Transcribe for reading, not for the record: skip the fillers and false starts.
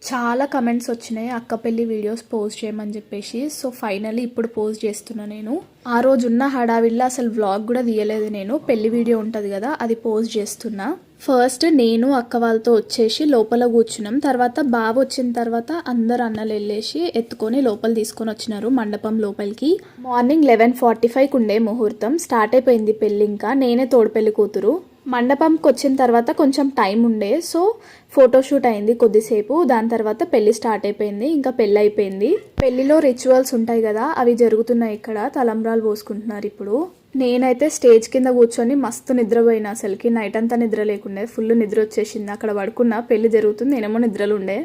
చాలా కమెంట్స్ వచ్చినాయి అక్క పెళ్లి వీడియోస్ పోస్ట్ చేయమని చెప్పేసి. సో ఫైనల్లీ ఇప్పుడు పోస్ట్ చేస్తున్నా. నేను ఆ రోజు ఉన్న హడావిడిలో అసలు వ్లాగ్ కూడా తీయలేదు. నేను పెళ్లి వీడియో ఉంటుంది కదా, అది పోస్ట్ చేస్తున్నా. ఫస్ట్ నేను అక్క వాళ్ళతో వచ్చేసి లోపల కూర్చున్నాం. తర్వాత బావ వచ్చిన తర్వాత అందరు అన్నలు వెళ్ళేసి ఎత్తుకొని లోపల తీసుకొని వచ్చినారు మండపం లోపలికి. మార్నింగ్ 11:45కి ఉండే ముహూర్తం. స్టార్ట్ అయిపోయింది పెళ్ళి. ఇంకా నేనే తోడు పెళ్లి కూతురు. మండపంకి వచ్చిన తర్వాత కొంచెం టైం ఉండే, సో ఫోటోషూట్ అయింది కొద్దిసేపు. దాని తర్వాత పెళ్లి స్టార్ట్ అయిపోయింది. ఇంకా పెళ్ళి అయిపోయింది. పెళ్లిలో రిచువల్స్ ఉంటాయి కదా, అవి జరుగుతున్నాయి. ఇక్కడ తలంబ్రాలు పోసుకుంటున్నారు ఇప్పుడు. నేనైతే స్టేజ్ కింద కూర్చొని మస్తు నిద్రపోయినా. అసలుకి నైట్ అంతా నిద్ర లేకుండే, ఫుల్ నిద్ర వచ్చేసింది. అక్కడ పడుకున్నా, పెళ్లి జరుగుతుంది, నేనేమో నిద్రలు ఉండే.